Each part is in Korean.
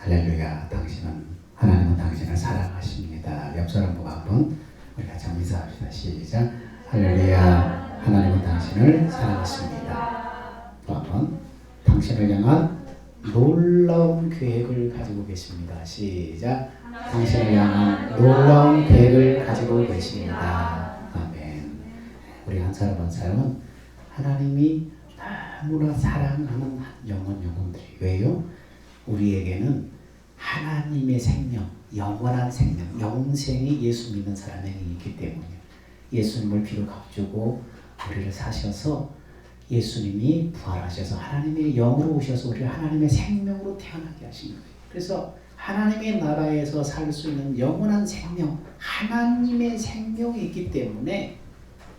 할렐루야. 하나님은 당신을 사랑하십니다. 옆 사람 보고 한번 우리 같이 인사합시다. 시작. 할렐루야. 하나님은 당신을 사랑하십니다. 또 한번 당신을 향한 놀라운 계획을 가지고 계십니다. 시작. 당신을 향한 놀라운 계획을 가지고 계십니다. 아멘. 우리 한 사람 한 사람은 하나님이 너무나 사랑하는 영혼들이 왜요? 우리에게는 하나님의 생명, 영원한 생명, 영생이 예수 믿는 사람에게 있기 때문이에요. 예수님을 피로 값주고 우리를 사셔서 예수님이 부활하셔서 하나님의 영으로 오셔서 우리를 하나님의 생명으로 태어나게 하신 거예요. 그래서 하나님의 나라에서 살 수 있는 영원한 생명, 하나님의 생명이 있기 때문에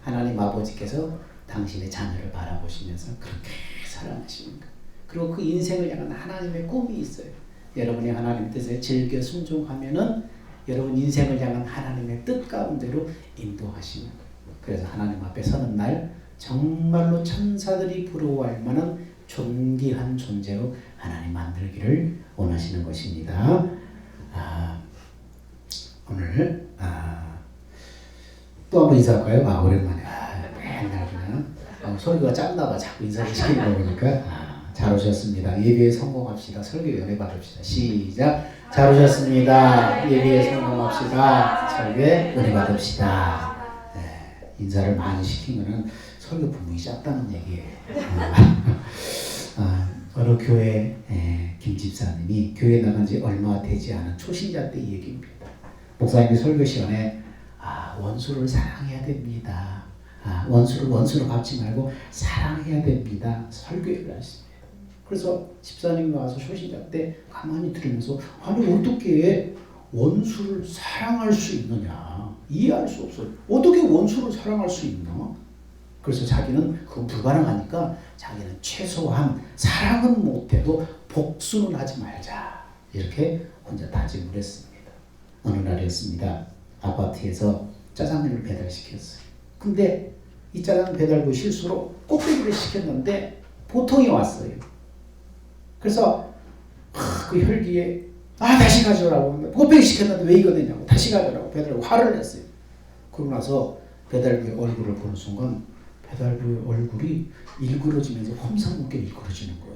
하나님 아버지께서 당신의 자녀를 바라보시면서 그렇게 사랑하시는 거예요. 그리고 그 인생을 향한 하나님의 꿈이 있어요. 여러분이 하나님 뜻에 즐겨 순종하면은 여러분 인생을 향한 하나님의 뜻 가운데로 인도하시는 거예요. 그래서 하나님 앞에 서는 날 정말로 천사들이 부러워할 만한 존귀한 존재로 하나님 만들기를 원하시는 것입니다. 오늘 또 한번 인사할까요? 오랜만에 맨날 그냥 소리가 작나봐 자꾸 인사를 시키는 거 보니까 잘 오셨습니다. 예배에 성공합시다. 설교에 은혜 받읍시다. 시작. 잘 오셨습니다. 예배에 성공합시다. 설교에 은혜 받읍시다. 네, 인사를 많이 시키면은 설교 부문이 작다는 얘기예요. 어느 교회 김 집사님이 교회 나간 지 얼마 되지 않은 초신자 때 얘기입니다. 목사님이 설교 시간에 원수를 사랑해야 됩니다. 원수를 원수로 갚지 말고 사랑해야 됩니다. 설교를 하십니다. 그래서 집사님이 와서 초신자 때 가만히 들으면서 아니 어떻게 원수를 사랑할 수 있느냐 이해할 수 없어요. 어떻게 원수를 사랑할 수 있나? 그래서 자기는 그건 불가능하니까 자기는 최소한 사랑은 못해도 복수는 하지 말자 이렇게 혼자 다짐을 했습니다. 어느 날이었습니다. 아파트에서 짜장면을 배달시켰어요. 근데 이 짜장면 배달부 실수로 꼭대기를 시켰는데 보통이 왔어요. 그래서 그 혈기에 다시 가져오라고 꼭대기 시켰는데 왜 이거 되냐고 다시 가져오라고 배달부 화를 냈어요. 그러고 나서 배달부의 얼굴을 보는 순간 배달부의 얼굴이 일그러지면서 험상궂게 일그러지는 거예요.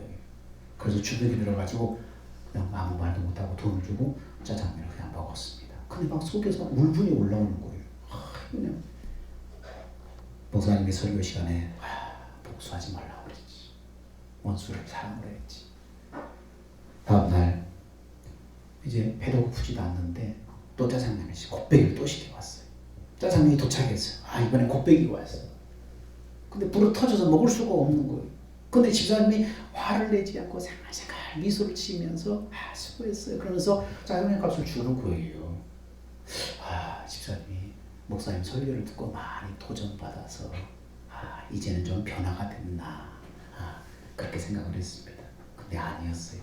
그래서 주눅이 들어가지고 그냥 아무 말도 못하고 돈을 주고 짜장면을 그냥 먹었습니다. 근데 막 속에서 울분이 올라오는 거예요. 그냥 목사님이 설교 시간에 복수하지 말라고 그랬지. 원수를 사랑으로 했지. 다음날 이제 배도 고프지도 않는데 또 짜장면을 곱빼기를 또 시켜왔어요. 짜장면이 도착했어요. 이번엔 곱빼기가 왔어요. 근데 불어 터져서 먹을 수가 없는 거예요. 근데 집사님이 화를 내지 않고 생각생각 미소를 지으면서 수고했어요. 그러면서 짜장면 값을 주는 거예요. 집사님이 목사님 설교를 듣고 많이 도전받아서 이제는 좀 변화가 됐나 그렇게 생각을 했습니다. 근데 아니었어요.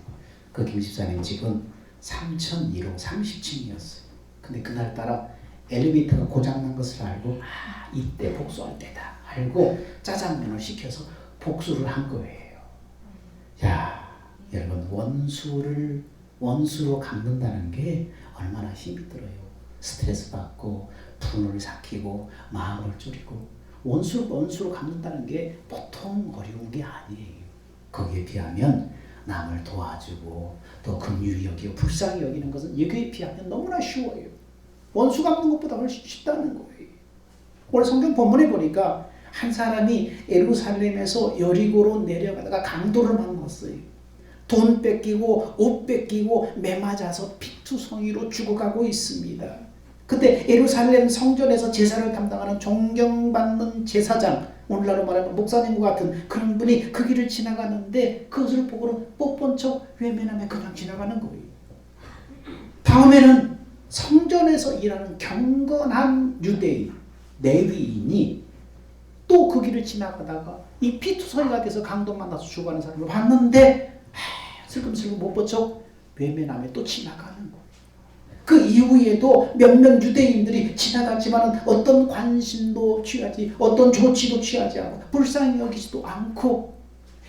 그 김 집사님 집은 3001호 30층이었어요. 근데 그날따라 엘리베이터가 고장난 것을 알고 이때 복수할 때다 알고 짜장면을 시켜서 복수를 한 거예요. 야, 여러분 원수로 갚는다는 게 얼마나 힘이 들어요. 스트레스 받고 분을 삭히고 마음을 졸이고 원수로 갚는다는 게 보통 어려운 게 아니에요. 거기에 비하면 남을 도와주고 또 긍휼히 여기고 불쌍히 여기는 것은 여기에 비하면 너무나 쉬워요. 원수 갚는 것보다 훨씬 쉽다는 거예요. 오늘 성경 본문에 보니까 한 사람이 예루살렘에서 여리고로 내려가다가 강도를 만났어요. 돈 뺏기고 옷 뺏기고 매 맞아서 피투성이로 죽어가고 있습니다. 그때 예루살렘 성전에서 제사를 담당하는 존경받는 제사장, 오늘날로 말하면 목사님과 같은 그런 분이 그 길을 지나가는데 그것을 보고는 못 본 척 외면하며 그냥 지나가는 거예요. 다음에는 성전에서 일하는 경건한 유대인, 레위인이 또 그 길을 지나가다가 이 피투성이가 돼서 강도 만나서 죽어가는 사람을 봤는데 슬금슬금 못 본 척 외면하며 또 지나가는 거예요. 그 이후에도 몇몇 유대인들이 지나갔지만 어떤 관심도 취하지 어떤 조치도 취하지 않고 불쌍히 여기지도 않고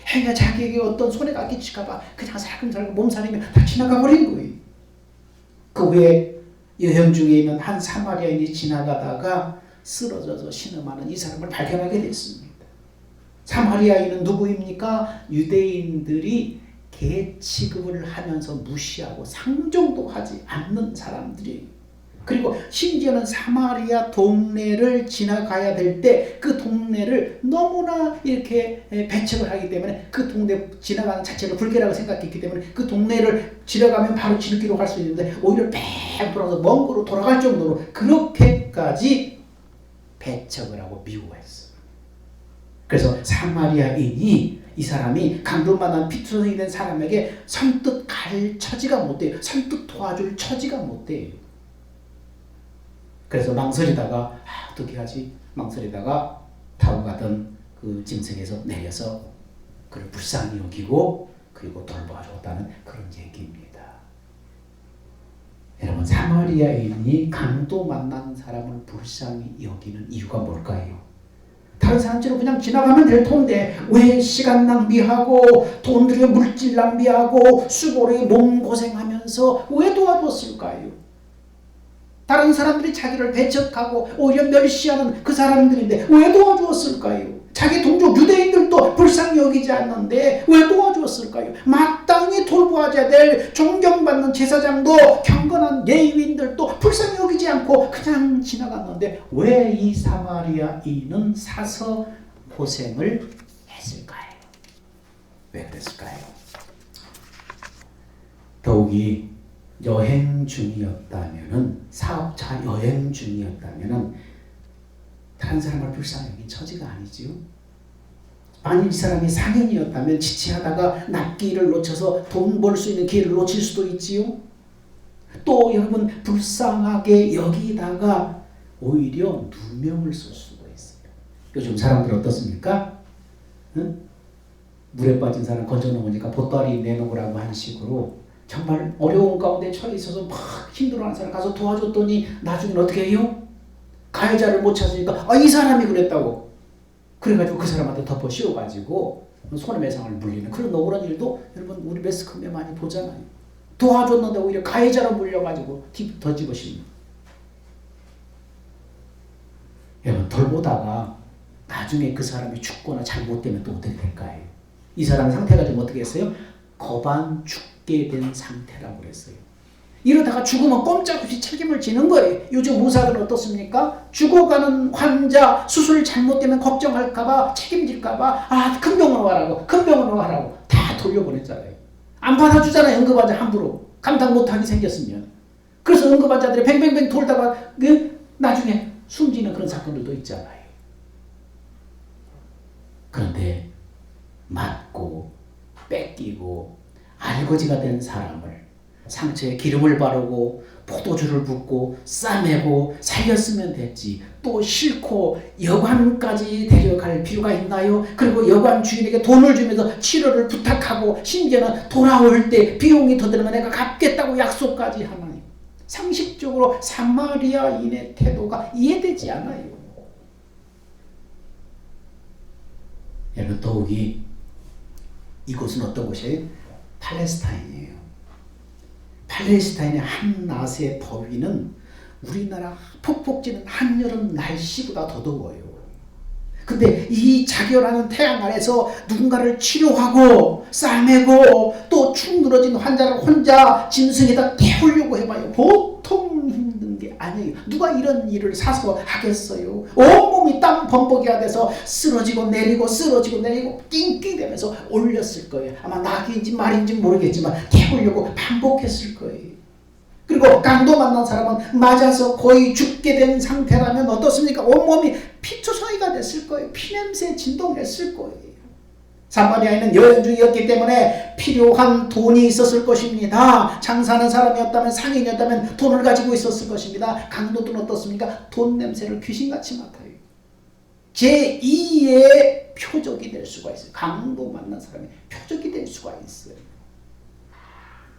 행여 자기에게 어떤 손해가 끼칠까봐 그냥 살금살금 몸살이며 다 지나가 버린 거예요. 그 외에 여행 중에 있는 한 사마리아인이 지나가다가 쓰러져서 신음하는 이 사람을 발견하게 됐습니다. 사마리아인은 누구입니까? 유대인들이 개 취급을 하면서 무시하고 상종도 하지 않는 사람들이에요. 그리고 심지어는 사마리아 동네를 지나가야 될 때 그 동네를 너무나 이렇게 배척을 하기 때문에 그 동네 지나가는 자체를 불쾌라고 생각했기 때문에 그 동네를 지나가면 바로 지름길로 갈 수 있는데 오히려 뺑 돌아서 먼 거로 돌아갈 정도로 그렇게까지 배척을 하고 미워했어요. 그래서 사마리아인이 이 사람이 강도만한 피투성이 된 사람에게 선뜻 갈 처지가 못 돼요. 선뜻 도와줄 처지가 못 돼요. 그래서 망설이다가 어떻게 하지? 망설이다가 타고 가던 그 짐승에서 내려서 그를 불쌍히 여기고 그리고 돌봐줬다는 그런 얘기입니다. 여러분, 사마리아인이 강도 만난 사람을 불쌍히 여기는 이유가 뭘까요? 다른 사람처럼 그냥 지나가면 될 텐데 왜 시간 낭비하고 돈 들여 물질 낭비하고 수고로 몸 고생하면서 왜 도와줬을까요? 다른 사람들이 자기를 배척하고 오히려 멸시하는 그 사람들인데 왜 도와주었을까요? 자기 동족 유대인들도 불쌍히 여기지 않는데 왜 도와주었을까요? 마땅히 돌보아야 될 존경받는 제사장도 경건한 레위인들도 불쌍히 여기지 않고 그냥 지나갔는데 왜 이 사마리아인은 사서 고생을 했을까요? 왜 그랬을까요? 더욱이 여행 중이었다면은, 사업차 여행 중이었다면은 다른 사람을 불쌍히 여긴 처지가 아니지요. 만일 이 사람이 상인이었다면 지체하다가 납기를 놓쳐서 돈 벌 수 있는 기회를 놓칠 수도 있지요. 또 여러분, 불쌍하게 여기다가 오히려 누명을 쓸 수도 있어요. 요즘 사람들 어떻습니까? 응? 물에 빠진 사람 건져놓으니까 보따리 내놓으라고 하는 식으로 정말 어려운 가운데 처해 있어서 막 힘들어하는 사람 가서 도와줬더니 나중에 어떻게 해요? 가해자를 못 찾으니까 이 사람이 그랬다고 그래가지고 그 사람한테 덮어 씌워가지고 손해배상을 물리는 그런 억울한 일도 여러분 우리 매스컴에 많이 보잖아요. 도와줬는데 오히려 가해자로 물려가지고 더 집어씌우는. 여러분, 돌보다가 나중에 그 사람이 죽거나 잘못되면 또 어떻게 될까요? 이 사람 상태가 좀 어떻게 했어요? 거반 죽게 된 상태라고 그랬어요. 이러다가 죽으면 꼼짝없이 책임을 지는 거예요. 요즘 의사들은 어떻습니까? 죽어가는 환자 수술 잘못되면 걱정할까봐 책임질까봐 큰 병원으로 가라고 큰 병원으로 가라고 다 돌려보냈잖아요. 안 받아주잖아요. 응급환자 함부로 감당 못하게 생겼으면. 그래서 응급환자들이 뱅뱅뱅 돌다가 나중에 숨지는 그런 사건들도 있잖아요. 그런데 맞고 뺏기고 알거지가 된 사람을 상처에 기름을 바르고 포도주를 붓고 싸매고 살렸으면 됐지. 또 싫고 여관까지 데려갈 필요가 있나요? 그리고 여관 주인에게 돈을 주면서 치료를 부탁하고 심지어는 돌아올 때 비용이 더 들면 내가 갚겠다고 약속까지 하나요? 상식적으로 사마리아인의 태도가 이해되지 않아요. 여러분, 더욱이 이곳은 어떤 곳이에요? 팔레스타인이에요. 팔레스타인의 한낮의 더위는 우리나라 푹푹 찌는 한여름 날씨보다 더 더워요. 근데 이 자결하는 태양 아래서 누군가를 치료하고 싸매고 또 축 늘어진 환자를 혼자 짐승에다 태우려고 해봐요. 보통 힘든 게 아니에요. 누가 이런 일을 사서 하겠어요? 온몸이 땀 범벅이가 돼서 쓰러지고 내리고 쓰러지고 내리고 낑낑대면서 올렸을 거예요. 아마 낙인지 말인지 모르겠지만 태우려고 반복했을 거예요. 그리고 강도 만난 사람은 맞아서 거의 죽게 된 상태라면 어떻습니까? 온몸이 피투성이가 됐을 거예요. 피냄새에 진동했을 거예요. 사마리아인은 여행 중이었기 때문에 필요한 돈이 있었을 것입니다. 장사하는 사람이었다면, 상인이었다면 돈을 가지고 있었을 것입니다. 강도들은 어떻습니까? 돈 냄새를 귀신같이 맡아요. 제2의 표적이 될 수가 있어요. 강도 만난 사람이 표적이 될 수가 있어요.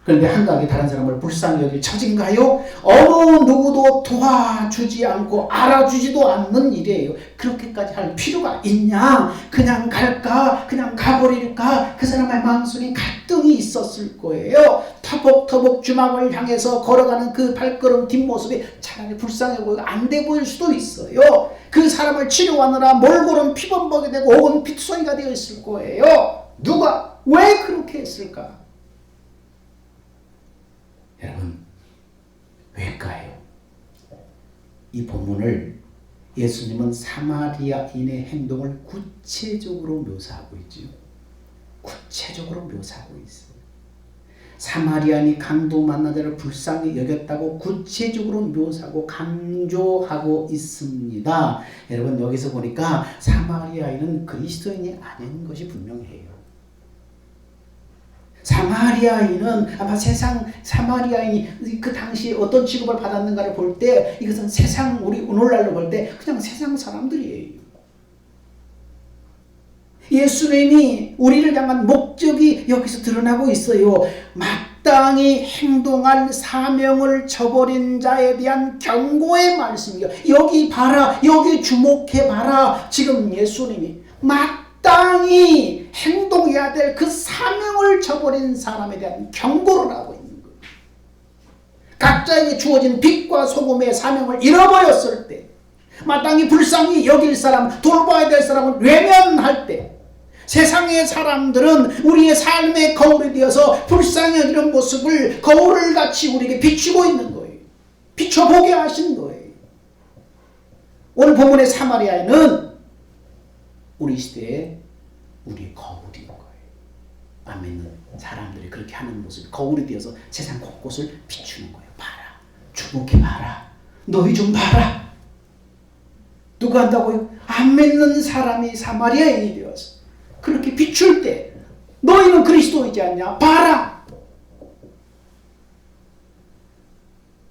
그런데 한가하게 다른 사람을 불쌍히 여길 처진가요? 어느 누구도 도와주지 않고 알아주지도 않는 일이에요. 그렇게까지 할 필요가 있냐? 그냥 갈까? 그냥 가버릴까? 그 사람의 마음속에 갈등이 있었을 거예요. 터벅터벅 주막을 향해서 걸어가는 그 발걸음 뒷모습이 차라리 불쌍해 보이고 안 돼 보일 수도 있어요. 그 사람을 치료하느라 몰골은 피범벅이 되고 혹은 핏소리가 되어 있을 거예요. 누가 왜 그렇게 했을까? 여러분, 왜일까요? 이 본문을 예수님은 사마리아인의 행동을 구체적으로 묘사하고 있죠. 구체적으로 묘사하고 있어요. 사마리아인이 강도 만난 자를 불쌍히 여겼다고 구체적으로 묘사하고 강조하고 있습니다. 여러분, 여기서 보니까 사마리아인은 그리스도인이 아닌 것이 분명해요. 사마리아인은 아마 사마리아인이 그 당시 어떤 취급을 받았는가를 볼 때 이것은 우리 오늘날로 볼 때 그냥 세상 사람들이에요. 예수님이 우리를 향한 목적이 여기서 드러나고 있어요. 마땅히 행동할 사명을 저버린 자에 대한 경고의 말씀이요. 여기 봐라, 여기 주목해 봐라. 지금 예수님이 마땅히 행동해야 될 그 사명을 저버린 사람에 대한 경고를 하고 있는 거예요. 각자에게 주어진 빛과 소금의 사명을 잃어버렸을 때, 마땅히 불쌍히 여길 사람, 돌봐야 될 사람을 외면할 때, 세상의 사람들은 우리의 삶의 거울이 되어서 불쌍히 여기는 모습을 거울을 같이 우리에게 비추고 있는 거예요. 비춰보게 하신 거예요. 오늘 본문의 사마리아인은 우리 시대에 우리의 거울인 거예요. 안 믿는 사람들이 그렇게 하는 모습이 거울이 되어서 세상 곳곳을 비추는 거예요. 봐라, 주목해 봐라, 너희 좀 봐라. 누가 한다고요? 안 믿는 사람이 사마리아인이 되어서 그렇게 비출 때 너희는 그리스도이지 않냐? 봐라.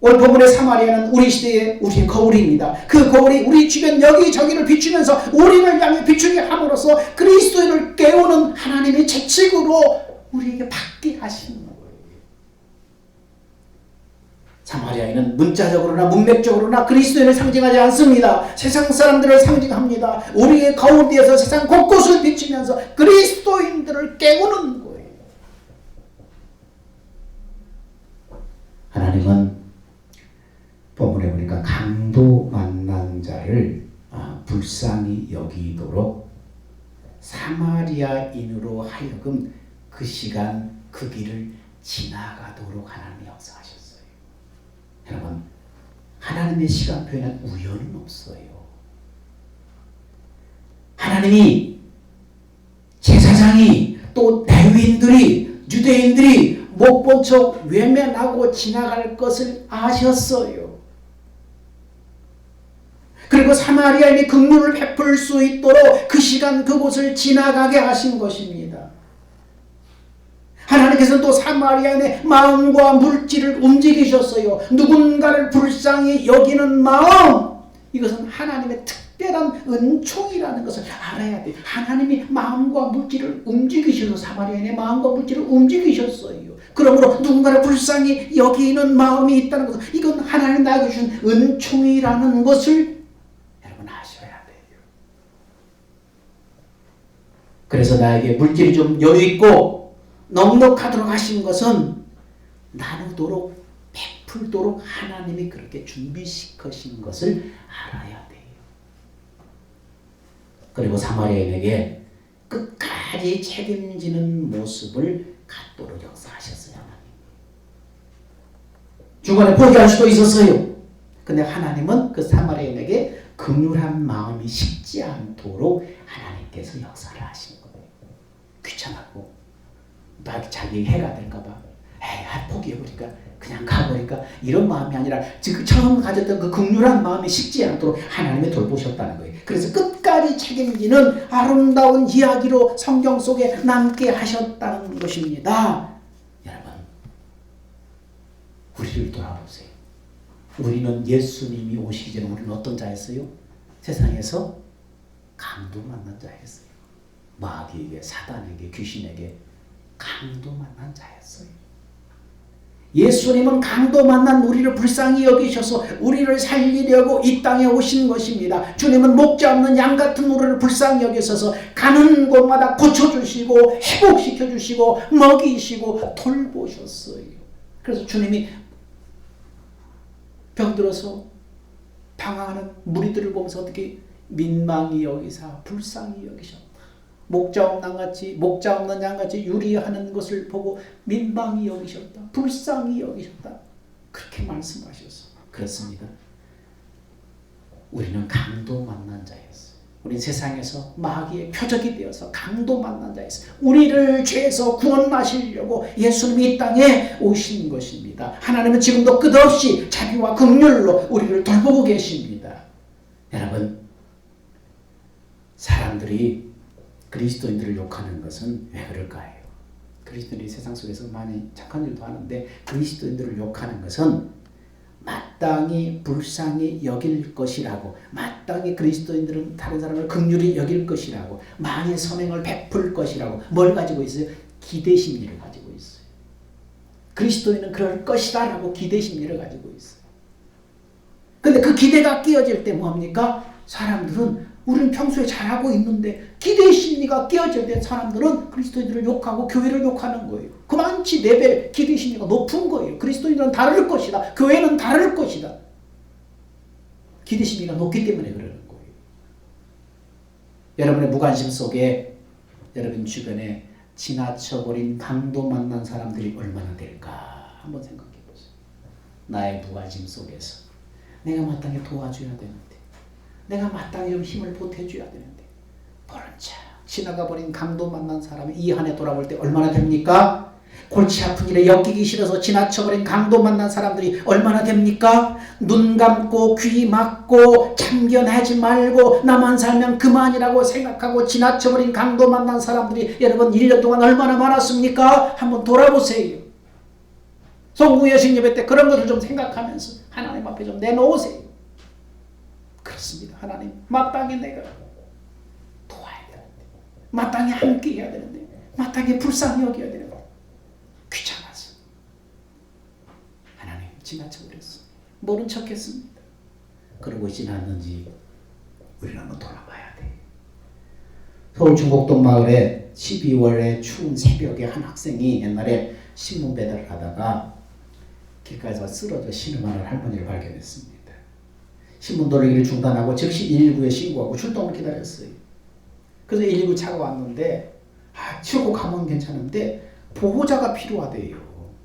오늘 본문의 사마리아는 우리 시대의 우리의 거울입니다. 그 거울이 우리 주변 여기저기를 비추면서 우리를 향해 비추게 함으로써 그리스도인을 깨우는 하나님의 재책으로 우리에게 받게 하시는 거예요. 사마리아인은 문자적으로나 문맥적으로나 그리스도인을 상징하지 않습니다. 세상 사람들을 상징합니다. 우리의 거울 뒤에서 세상 곳곳을 비추면서 그리스도인들을 깨우는 거예요. 하나님은 본문에 보니까 강도 만난 자를 불쌍히 여기도록 사마리아인으로 하여금 그 시간 그 길을 지나가도록 하나님이 역사하셨어요. 여러분, 하나님의 시간표에는 우연은 없어요. 하나님이 제사장이 또 레위인들이 유대인들이 못 본 척 외면하고 지나갈 것을 아셨어요. 그리고 사마리아인이 긍휼을 베풀 수 있도록 그 시간 그곳을 지나가게 하신 것입니다. 하나님께서는 또 사마리아인의 마음과 물질을 움직이셨어요. 누군가를 불쌍히 여기는 마음, 이것은 하나님의 특별한 은총이라는 것을 알아야 돼요. 하나님이 마음과 물질을 움직이셔서 사마리아인의 마음과 물질을 움직이셨어요. 그러므로 누군가를 불쌍히 여기는 마음이 있다는 것은 이건 하나님 나에게 주신 은총이라는 것을 여러분 아셔야 돼요. 그래서 나에게 물질이 좀 여유있고 넉넉하도록 하신 것은 나누도록 베풀도록 하나님이 그렇게 준비시키신 것을 알아야 돼요. 그리고 사마리아인에게 끝까지 책임지는 모습을 갖도록 역사하셨어요. 하나님. 중간에 포기할 수도 있었어요. 근데 하나님은 그 사마리아인에게 긍휼한 마음이 식지 않도록 하나님께서 역사를 하신 거예요. 귀찮았고 자기 해가 될까봐 포기해버리니까 그냥 가버리니까 이런 마음이 아니라 지금 처음 가졌던 그 긍휼한 마음이 식지 않도록 하나님이 돌보셨다는 거예요. 그래서 끝까지 책임지는 아름다운 이야기로 성경 속에 남게 하셨다는 것입니다. 여러분, 우리를 돌아보세요. 우리는 예수님이 오시기 전에 우리는 어떤 자였어요? 세상에서 강도 만난 자였어요. 마귀에게, 사단에게, 귀신에게 강도 만난 자였어요. 예수님은 강도 만난 우리를 불쌍히 여기셔서 우리를 살리려고 이 땅에 오신 것입니다. 주님은 목자 없는 양 같은 우리를 불쌍히 여기셔서 가는 곳마다 고쳐주시고 회복시켜주시고 먹이시고 돌보셨어요. 그래서 주님이 병들어서 방황하는 무리들을 보면서 어떻게 민망히 여기사 불쌍히 여기셨다. 목자 없는 양같이 유리하는 것을 보고 민망히 여기셨다. 불쌍히 여기셨다. 그렇게 말씀하셨어. 그렇습니다. 우리는 강도 만난 자였어요. 우리 세상에서 마귀의 표적이 되어서 강도 만난 자였어요. 우리를 죄에서 구원하시려고 예수님이 이 땅에 오신 것입니다. 하나님은 지금도 끝없이 자비와 긍휼로 우리를 돌보고 계십니다. 여러분, 사람들이 그리스도인들을 욕하는 것은 왜 그럴까요? 그리스도인들이 세상 속에서 많이 착한 일도 하는데 그리스도인들을 욕하는 것은 마땅히 불쌍히 여길 것이라고, 마땅히 그리스도인들은 다른 사람을 긍휼히 여길 것이라고, 많이 선행을 베풀 것이라고 뭘 가지고 있어요? 기대심리를 가지고 있어요. 그리스도인은 그럴 것이다 라고 기대심리를 가지고 있어요. 근데 그 기대가 끼어질 때 뭐합니까? 사람들은 우리는 평소에 잘하고 있는데 기대심리가 끼어질 때 사람들은 그리스도인들을 욕하고 교회를 욕하는 거예요. 그만치 레벨 기대심리가 높은 거예요. 그리스도인들은 다를 것이다. 교회는 다를 것이다. 기대심리가 높기 때문에 그러는 거예요. 여러분의 무관심 속에 여러분 주변에 지나쳐버린 강도 만난 사람들이 얼마나 될까 한번 생각해 보세요. 나의 무관심 속에서 내가 마땅히 도와줘야 되는데, 내가 마땅히 좀 힘을 보태줘야 되는데 모른 척 지나가버린 강도 만난 사람이 이 한 해 돌아볼 때 얼마나 됩니까? 골치 아픈 일에 엮이기 싫어서 지나쳐버린 강도 만난 사람들이 얼마나 됩니까? 눈 감고 귀 막고 참견하지 말고 나만 살면 그만이라고 생각하고 지나쳐버린 강도 만난 사람들이 여러분 1년 동안 얼마나 많았습니까? 한번 돌아보세요. 송구여신 예배 때 그런 것을 좀 생각하면서 하나님 앞에 좀 내놓으세요. 그렇습니다. 하나님, 마땅히 내가 도와야 되는데, 마땅히 함께 해야 되는데, 마땅히 불쌍히 여겨야 되는데 귀찮아서 하나님 지나쳐버렸어. 모른 척했습니다. 그러고 있지는 않는지 우리는 한번 돌아봐야 돼. 서울 중곡동 마을에 12월에 추운 새벽에 한 학생이 옛날에 신문 배달을 하다가 길가에서 쓰러져 신음하는 할머니를 발견했습니다. 신문 돌리기를 중단하고 즉시 119에 신고하고 출동을 기다렸어요. 그래서 119 차가 왔는데 치우고 가면 괜찮은데 보호자가 필요하대요.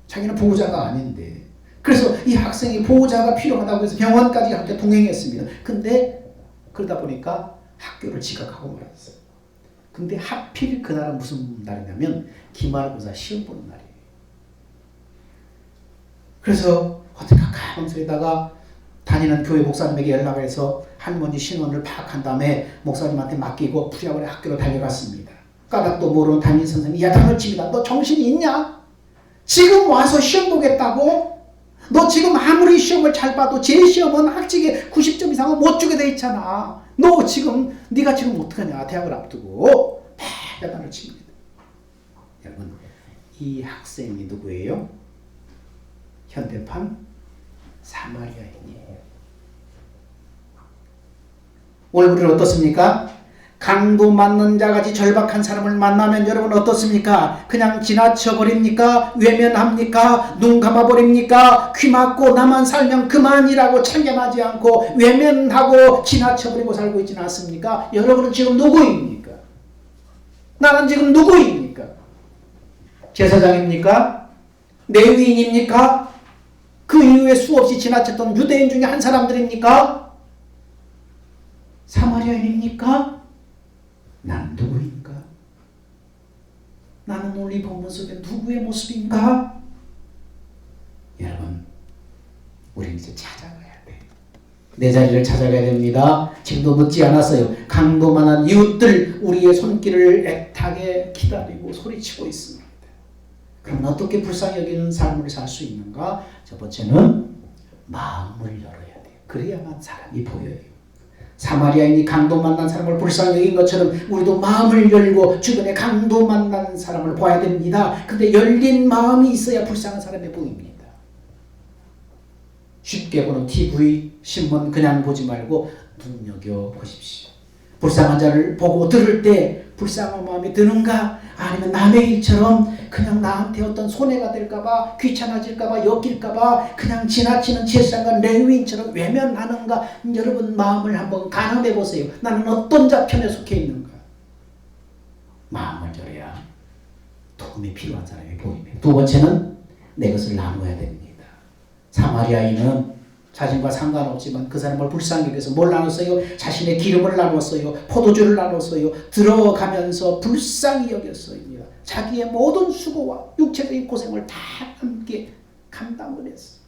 자기는 보호자가 아닌데. 그래서 이 학생이 보호자가 필요하다고 해서 병원까지 함께 동행했습니다. 근데 그러다 보니까 학교를 지각하고 말았어요. 근데 하필 그날은 무슨 날이냐면 기말고사 시험 보는 날이에요. 그래서 어떻게 가만히 있다가 다니는 교회 목사님에게 연락을 해서 할머니 신원을 파악한 다음에 목사님한테 맡기고 부랴부랴 학교로 달려갔습니다. 까닭도 모르는 담임 선생님이 야단을 칩니다. 너 정신이 있냐? 지금 와서 시험 보겠다고? 너 지금 아무리 시험을 잘 봐도 제 시험은 학직에 90점 이상은 못 주게 돼 있잖아. 너 지금 네가 지금 어떡하냐? 대학을 앞두고 야단을 칩니다. 여러분, 이 학생이 누구예요? 현대판 사마리아인이에요. 오늘 우리는 어떻습니까? 강도 맞는 자같이 절박한 사람을 만나면 여러분 어떻습니까? 그냥 지나쳐버립니까? 외면합니까? 눈 감아버립니까? 귀 막고 나만 살면 그만이라고 참견하지 않고 외면하고 지나쳐버리고 살고 있지는 않습니까? 여러분은 지금 누구입니까? 나는 지금 누구입니까? 제사장입니까? 레위인입니까? 그 이후에 수없이 지나쳤던 유대인 중에 한 사람들입니까? 사마리아인입니까? 난 누구인가? 나는 오늘 이 본문 속에 누구의 모습인가? 여러분, 우리는 이제 찾아가야 돼. 내 자리를 찾아가야 됩니다. 지금도 늦지 않았어요. 강도만한 이웃들 우리의 손길을 애타게 기다리고 소리치고 있습니다. 그럼 어떻게 불쌍히 여기는 삶을 살 수 있는가? 첫 번째는 마음을 열어야 돼요. 그래야만 사람이 보여요. 사마리아인이 강도 만난 사람을 불쌍히 여긴 것처럼 우리도 마음을 열고 주변에 강도 만난 사람을 봐야 됩니다. 근데 열린 마음이 있어야 불쌍한 사람이 보입니다. 쉽게 보는 TV, 신문 그냥 보지 말고 눈여겨 보십시오. 불쌍한 자를 보고 들을 때 불쌍한 마음이 드는가? 아니면 남의 일처럼 그냥 나한테 어떤 손해가 될까봐, 귀찮아질까봐, 엮일까봐 그냥 지나치는 제사장과 레위인처럼 외면하는가? 여러분 마음을 한번 가늠해 보세요. 나는 어떤 자편에 속해 있는가? 마음을 열어야 도움이 필요한 사람이 보입니다. 두 번째는 내 것을 나누어야 됩니다. 사마리아인은 자신과 상관없지만 그 사람을 불쌍히 여겨서 뭘 나눴어요? 자신의 기름을 나눴어요. 포도주를 나눴어요. 들어가면서 불쌍히 여겼어요. 자기의 모든 수고와 육체적인 고생을 다 함께 감당을 했어요.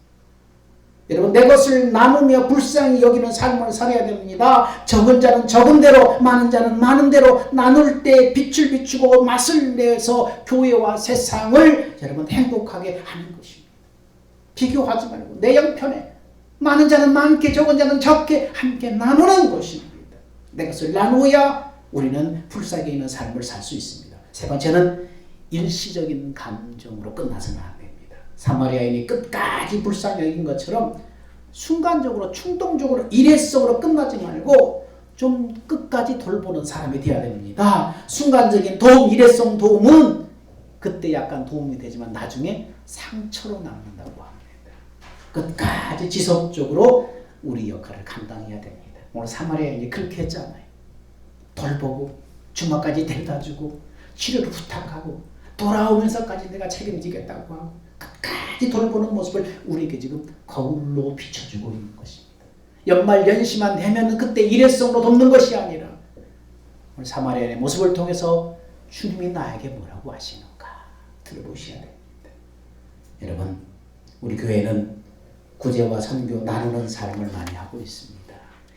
여러분 내 것을 나누며 불쌍히 여기는 삶을 살아야 됩니다. 적은 자는 적은 대로, 많은 자는 많은 대로 나눌 때 빛을 비추고 맛을 내서 교회와 세상을 여러분 행복하게 하는 것입니다. 비교하지 말고 내 형편에 많은 자는 많게, 적은 자는 적게 함께 나누는 것입니다. 내 것을 나누어야 우리는 불쌍히 있는 삶을 살 수 있습니다. 세 번째는 일시적인 감정으로 끝나서는 안 됩니다. 사마리아인이 끝까지 불쌍히 여긴 것처럼 순간적으로 충동적으로 일회성으로 끝나지 말고 좀 끝까지 돌보는 사람이 되어야 됩니다. 순간적인 도움, 일회성 도움은 그때 약간 도움이 되지만 나중에 상처로 남는다고 합니다. 끝까지 지속적으로 우리 역할을 감당해야 됩니다. 오늘 사마리아인이 그렇게 했잖아요. 돌보고 주막까지 데려다주고 치료를 부탁하고 돌아오면서까지 내가 책임지겠다고 하고 끝까지 돌보는 모습을 우리에게 지금 거울로 비춰주고 있는 것입니다. 연말 연시만 되면 그때 일회성으로 돕는 것이 아니라 오늘 사마리아인의 모습을 통해서 주님이 나에게 뭐라고 하시는가 들어보셔야 됩니다. 여러분 우리 교회는 구제와 선교 나누는 삶을 많이 하고 있습니다.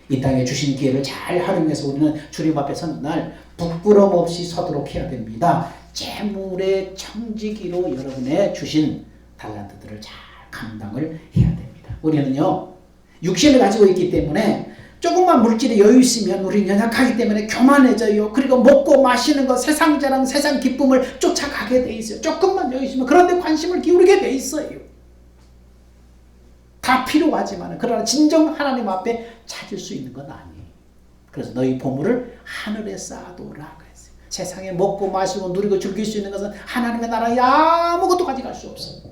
이 땅에 주신 기회를 잘 활용해서 우리는 주님 앞에 서는 날 부끄럼 없이 서도록 해야 됩니다. 재물의 청지기로 여러분의 주신 달란트들을 잘 감당을 해야 됩니다. 우리는요 육신을 가지고 있기 때문에 조금만 물질에 여유 있으면 우리는 연약하기 때문에 교만해져요. 그리고 먹고 마시는 것, 세상 자랑, 세상 기쁨을 쫓아가게 돼 있어요. 조금만 여유 있으면 그런 데 관심을 기울이게 돼 있어요. 다 필요하지만 그러나 진정 하나님 앞에 찾을 수 있는 건 아니에요. 그래서 너희 보물을 하늘에 쌓아두라 그랬어요. 세상에 먹고 마시고 누리고 즐길 수 있는 것은 하나님의 나라에 아무것도 가져갈 수 없어요.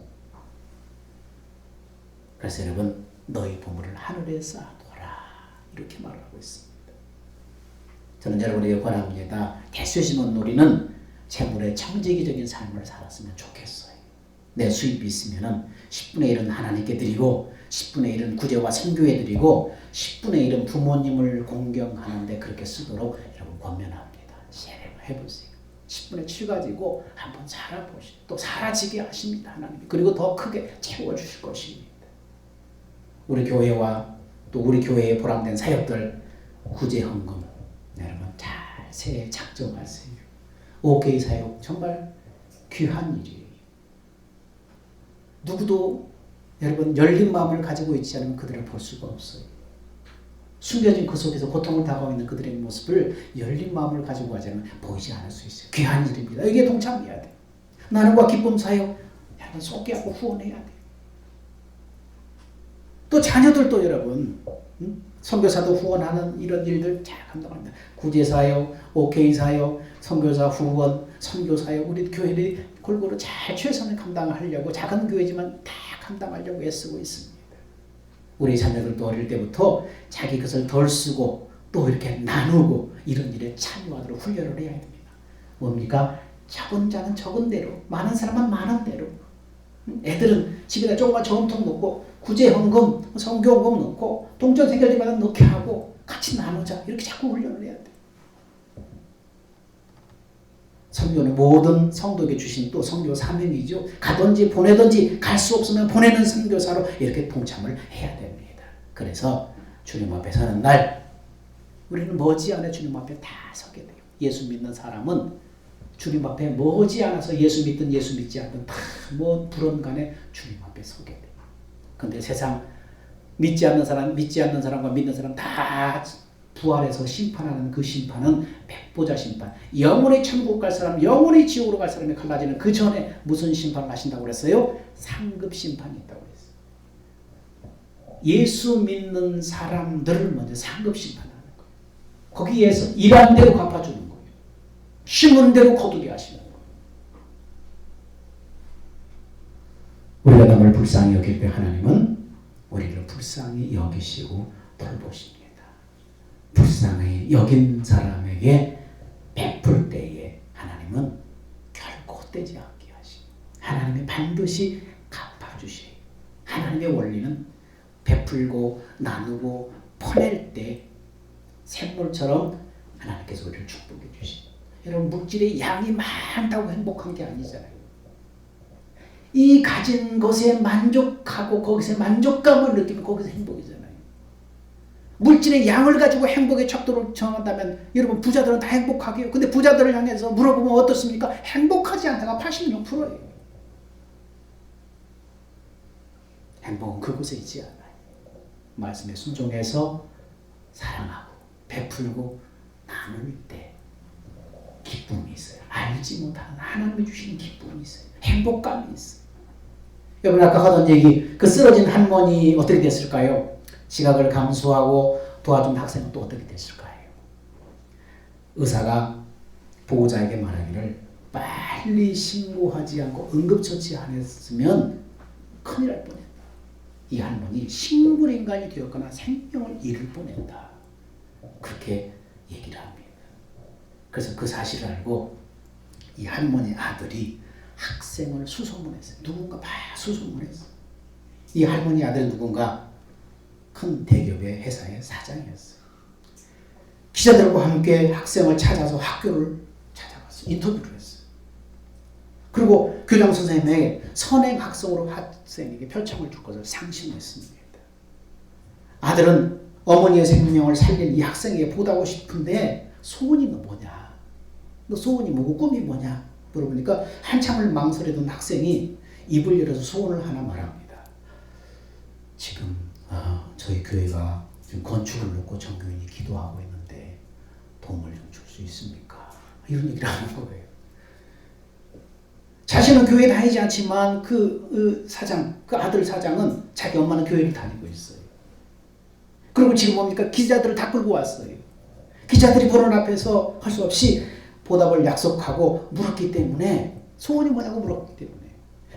그래서 여러분 너희 보물을 하늘에 쌓아두라 이렇게 말하고 있습니다. 저는 여러분에게 권합니다. 대수심은 우리는 재물의 청지기적인 삶을 살았으면 좋겠어요. 내 수입이 있으면 10분의 1은 하나님께 드리고 10분의 1은 구제와 선교에 드리고 10분의 1은 부모님을 공경하는데 그렇게 쓰도록 여러분 권면합니다. 해보세요. 10분의 7 가지고 한번 살아보시오. 또 사라지게 하십니다. 하나님이. 그리고 더 크게 채워주실 것입니다. 우리 교회와 또 우리 교회에 보람된 사역들 구제 헌금 여러분 잘 새해 작정하세요. OK 사역 정말 귀한 일이에요. 누구도 여러분 열린 마음을 가지고 있지 않으면 그들을 볼 수가 없어요. 숨겨진 그 속에서 고통을 당하고 있는 그들의 모습을 열린 마음을 가지고 가지 않으면 보이지 않을 수 있어요. 귀한 일입니다. 이게 동참해야 돼요. 나눔과 기쁨 사역 여러분 소개하고 후원해야 돼요. 또 자녀들도 여러분 선교사도 후원하는 이런 일들 잘 감당합니다. 구제사역, OK사역, 선교사 후원, 선교사역 우리 교회들이 골고루 잘 최선을 감당하려고 작은 교회지만 다 감당하려고 애쓰고 있습니다. 우리 자녀들도 어릴 때부터 자기 것을 덜 쓰고 또 이렇게 나누고 이런 일에 참여하도록 훈련을 해야 됩니다. 뭡니까? 적은 자는 적은 대로, 많은 사람은 많은 대로. 애들은 집에다 조그만 저금통 넣고 구제헌금, 선교헌금 넣고 동전 생길 때마다 넣게 하고 같이 나누자 이렇게 자꾸 훈련을 해야 돼. 선교는 모든 성도에게 주신 또 선교 사명이죠. 가든지 보내든지 갈 수 없으면 보내는 선교사로 이렇게 동참을 해야 됩니다. 그래서 주님 앞에 서는 날 우리는 머지않아 주님 앞에 다 서게 돼요. 예수 믿는 사람은 주님 앞에 머지않아서 예수 믿든 예수 믿지 않든 다 뭐 불언간에 주님 앞에 서게 돼요. 근데 세상 믿지 않는 사람과 믿는 사람 다 부활해서 심판하는 그 심판은 백보자 심판. 영원히 천국 갈 사람, 영원히 지옥으로 갈 사람이 갈라지는 그 전에 무슨 심판을 하신다고 그랬어요? 상급 심판이 있다고 그랬어요. 예수 믿는 사람들을 먼저 상급심판하는 거예요. 거기에서 일한 대로 갚아주는 거예요. 심은 대로 거두게 하시는 거예요. 우리가 남을 불쌍히 여길 때 하나님은 우리를 불쌍히 여기시고 돌보십니다. 불쌍히 여긴 사람에게 베풀 때에 하나님은 결코 헛되지 않게 하시고 하나님이 반드시 갚아주셔요. 하나님의 원리는 베풀고 나누고 퍼낼 때 샘물처럼 하나님께서 우리를 축복해 주시고, 여러분 물질의 양이 많다고 행복한 게 아니잖아요. 이 가진 것에 만족하고 거기서 만족감을 느끼면 거기서 행복이잖아요. 물질의 양을 가지고 행복의 척도를 정한다면 여러분 부자들은 다 행복하게요. 근데 부자들을 향해서 물어보면 어떻습니까? 행복하지 않다가 86%예요. 행복은 그곳에 있지 않아요. 말씀에 순종해서 사랑하고 베풀고 나눌 때 기쁨이 있어요. 알지 못하는 하나님이 주시는 기쁨이 있어요. 행복감이 있어요. 여러분 아까 하던 얘기, 그 쓰러진 할머니 어떻게 됐을까요? 지각을 감수하고 도와준 학생은 또 어떻게 됐을까요? 의사가 보호자에게 말하기를 빨리 신고하지 않고 응급처치 안 했으면 큰일 날 뻔했다. 이 할머니 식물인간이 되었거나 생명을 잃을 뻔했다. 그렇게 얘기를 합니다. 그래서 그 사실을 알고 이 할머니 아들이 학생을 수소문했어요. 누군가 막 수소문했어요. 이 할머니 아들 누군가 큰 대기업의 회사의 사장이었어요. 기자들과 함께 학생을 찾아서 학교를 찾아갔어요. 인터뷰를 했어요. 그리고 교장 선생님에게 선행 학생으로 학생에게 표창을 줄 것을 상심했습니다. 아들은 어머니의 생명을 살린 이 학생에게 보답하고 싶은데 소원이 너 뭐냐? 너 소원이 뭐고 꿈이 뭐냐? 물어보니까 한참을 망설이던 학생이 입을 열어서 소원을 하나 말합니다. 지금 저희 교회가 지금 건축을 놓고 전교인이 기도하고 있는데 도움을 좀 줄 수 있습니까? 이런 얘기를 하는 거예요. 자신은 교회 다니지 않지만 그 아들 사장은 자기 엄마는 교회를 다니고 있어요. 그리고 지금 뭡니까? 기자들을 다 끌고 왔어요. 기자들이 보는 앞에서 할 수 없이 보답을 약속하고 물었기 때문에, 소원이 뭐냐고 물었기 때문에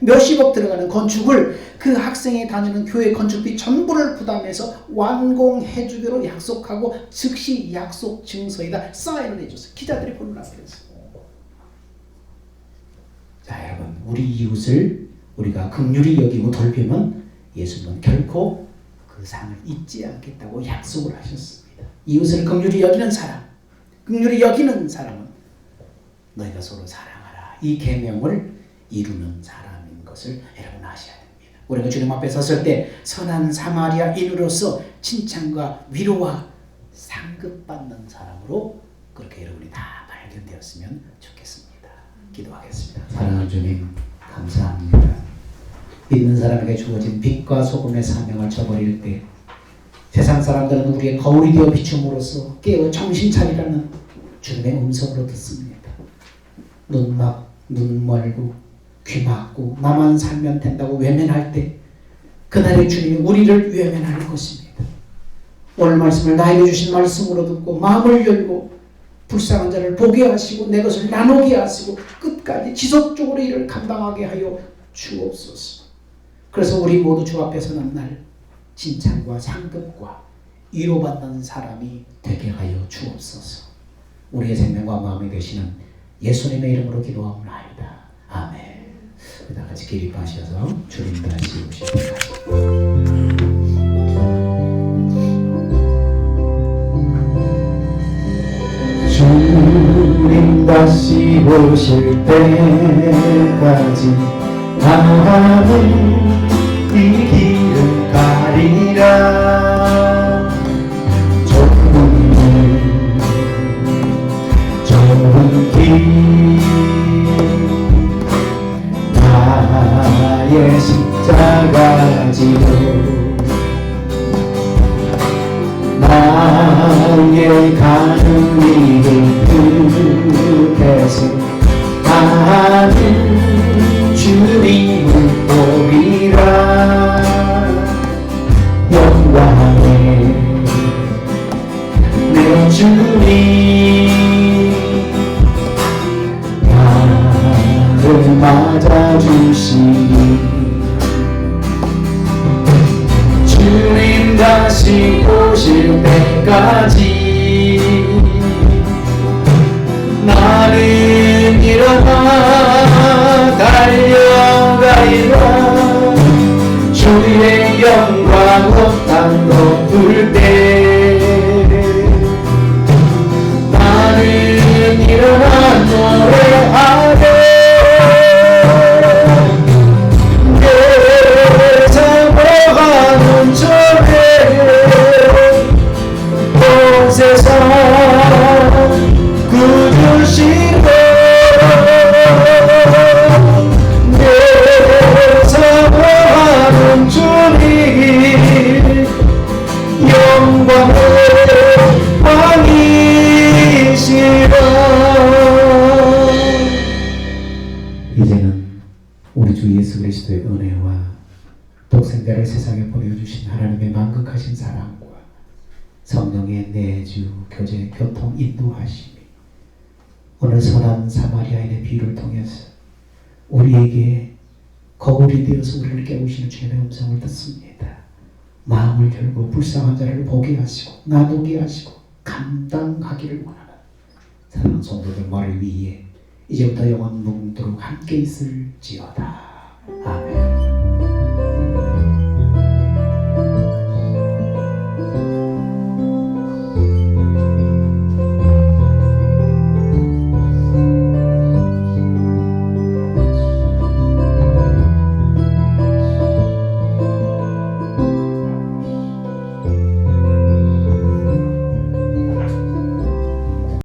몇십억 들어가는 건축을 그 학생이 다니는 교회 건축비 전부를 부담해서 완공해 주기로 약속하고 즉시 약속 증서에다 사인을 해줬어요. 기자들이 보는 앞에서. 자 여러분, 우리 이웃을 우리가 긍휼히 여기고 돌보면 예수님은 결코 그 상을 잊지 않겠다고 약속을 하셨습니다. 이웃을 긍휼히 여기는 사람, 긍휼히 여기는 사람은 너희가 서로 사랑하라, 이 계명을 이루는 사람인 것을 여러분 아셔야 됩니다. 우리가 주님 앞에 섰을 때 선한 사마리아인으로서 칭찬과 위로와 상급받는 사람으로 그렇게 여러분이 다 발견되었으면 좋겠습니다. 기도하겠습니다. 사랑하는 주님, 감사합니다. 믿는 사람에게 주어진 빛과 소금의 사명을 저버릴 때 세상 사람들은 우리의 거울이 되어 비춤으로써 깨어 정신 차리라는 주님의 음성으로 듣습니다. 눈 멀고 귀 막고 나만 살면 된다고 외면할 때 그날의 주님이 우리를 외면할 것입니다. 오늘 말씀을 나에게 주신 말씀으로 듣고 마음을 열고 불쌍한 자를 보게 하시고 내 것을 나누게 하시고 끝까지 지속적으로 이를 감당하게 하여 주옵소서. 그래서 우리 모두 주 앞에 서는 날 칭찬과 상급과 위로받는 사람이 되게 하여 주옵소서. 우리의 생명과 마음이 되시는 예수님의 이름으로 기도하옵나이다. 아멘. 다 같이 기립하셔서 주님 다시 오시옵소서. 주님 다시 오실 때까지 나는 이 길을 가리라. 좋은 길 나의 십자가 지고 나의 가는 길을 끝에서 나는 주님을 보리라. 주님 다시 오실 때까지 나는 일어나 달려가리라. 주의 영광 온 땅 덮을 때 나는 일어나 노래하네. 내 사모하는 저에 온 세상 구주시고 내 사모하는 주님 영광의 왕이시라. 이제는 우리 주 예수 그리스도의 은혜와 독생자를 세상에 보내주신 하나님의 만극하신 사랑과 성령의 내주 교제 교통 인도하심이 오늘 선한 사마리아인의 비유를 통해서 우리에게 거울이 되어서 우리를 깨우시는 주님의 음성을 듣습니다. 마음을 열고 불쌍한 자를 보게 하시고 나누게 하시고 감당하기를 원하는 사랑하는 성도들 머리 위에 이제부터 영원 묵도록 함께 있을지어다.